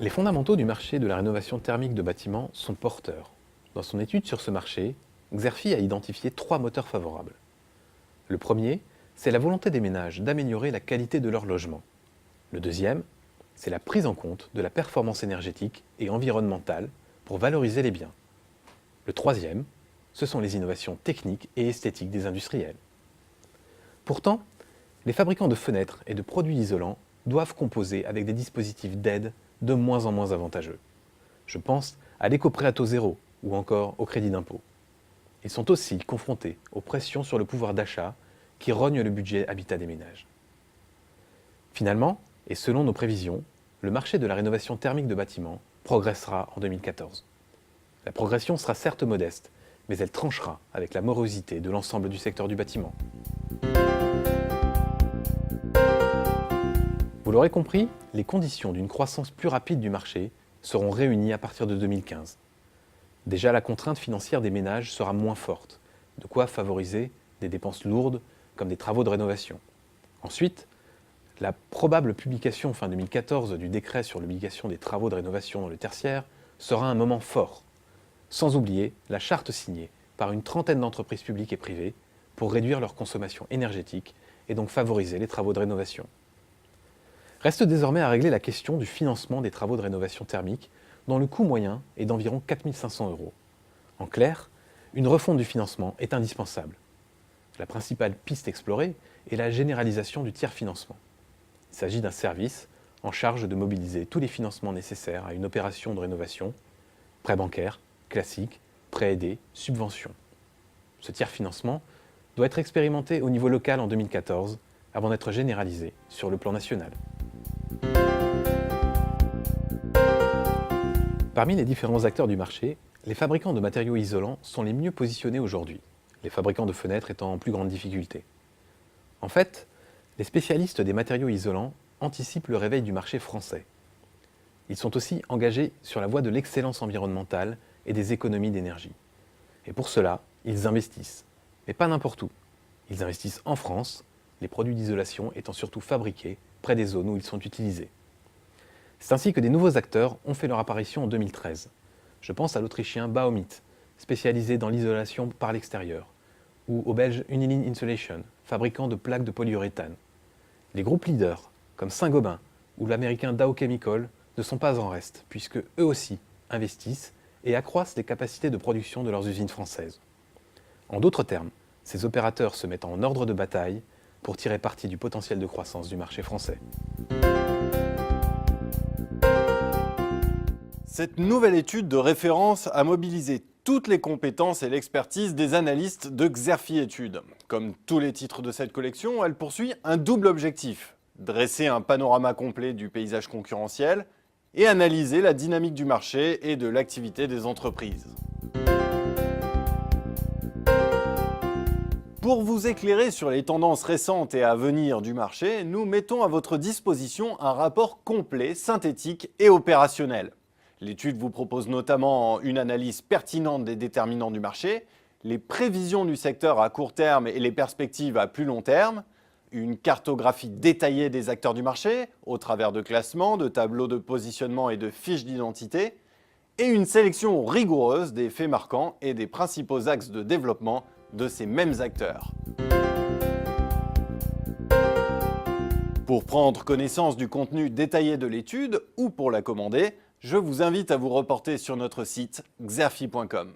Les fondamentaux du marché de la rénovation thermique de bâtiments sont porteurs. Dans son étude sur ce marché, Xerfi a identifié 3 moteurs favorables. Le premier, c'est la volonté des ménages d'améliorer la qualité de leur logement. Le deuxième, c'est la prise en compte de la performance énergétique et environnementale pour valoriser les biens. Le troisième, ce sont les innovations techniques et esthétiques des industriels. Pourtant, les fabricants de fenêtres et de produits isolants doivent composer avec des dispositifs d'aide de moins en moins avantageux. Je pense à l'éco-prêt à taux zéro ou encore au crédit d'impôt. Ils sont aussi confrontés aux pressions sur le pouvoir d'achat qui rognent le budget habitat des ménages. Finalement, et selon nos prévisions, le marché de la rénovation thermique de bâtiments progressera en 2014. La progression sera certes modeste, mais elle tranchera avec la morosité de l'ensemble du secteur du bâtiment. Vous l'aurez compris, les conditions d'une croissance plus rapide du marché seront réunies à partir de 2015. Déjà, la contrainte financière des ménages sera moins forte, de quoi favoriser des dépenses lourdes comme des travaux de rénovation. Ensuite, la probable publication fin 2014 du décret sur l'obligation des travaux de rénovation dans le tertiaire sera un moment fort, sans oublier la charte signée par une trentaine d'entreprises publiques et privées pour réduire leur consommation énergétique et donc favoriser les travaux de rénovation. Reste désormais à régler la question du financement des travaux de rénovation thermique dont le coût moyen est d'environ 4 500 €. En clair, une refonte du financement est indispensable. La principale piste explorée est la généralisation du tiers-financement. Il s'agit d'un service en charge de mobiliser tous les financements nécessaires à une opération de rénovation, prêt bancaire, classique, prêt aidé, subvention. Ce tiers-financement doit être expérimenté au niveau local en 2014 avant d'être généralisé sur le plan national. Parmi les différents acteurs du marché, les fabricants de matériaux isolants sont les mieux positionnés aujourd'hui, les fabricants de fenêtres étant en plus grande difficulté. En fait, les spécialistes des matériaux isolants anticipent le réveil du marché français. Ils sont aussi engagés sur la voie de l'excellence environnementale et des économies d'énergie. Et pour cela, ils investissent. Mais pas n'importe où. Ils investissent en France, les produits d'isolation étant surtout fabriqués près des zones où ils sont utilisés. C'est ainsi que des nouveaux acteurs ont fait leur apparition en 2013. Je pense à l'Autrichien Baumit, spécialisé dans l'isolation par l'extérieur, ou au Belge Uniline Insulation, fabricant de plaques de polyuréthane. Les groupes leaders, comme Saint-Gobain ou l'américain Dow Chemical, ne sont pas en reste, puisque eux aussi investissent et accroissent les capacités de production de leurs usines françaises. En d'autres termes, ces opérateurs se mettent en ordre de bataille pour tirer parti du potentiel de croissance du marché français. Cette nouvelle étude de référence a mobilisé toutes les compétences et l'expertise des analystes de Xerfi Études. Comme tous les titres de cette collection, elle poursuit un double objectif: dresser un panorama complet du paysage concurrentiel et analyser la dynamique du marché et de l'activité des entreprises. Pour vous éclairer sur les tendances récentes et à venir du marché, nous mettons à votre disposition un rapport complet, synthétique et opérationnel. L'étude vous propose notamment une analyse pertinente des déterminants du marché, les prévisions du secteur à court terme et les perspectives à plus long terme, une cartographie détaillée des acteurs du marché au travers de classements, de tableaux de positionnement et de fiches d'identité, et une sélection rigoureuse des faits marquants et des principaux axes de développement de ces mêmes acteurs. Pour prendre connaissance du contenu détaillé de l'étude ou pour la commander, je vous invite à vous reporter sur notre site xerfi.com.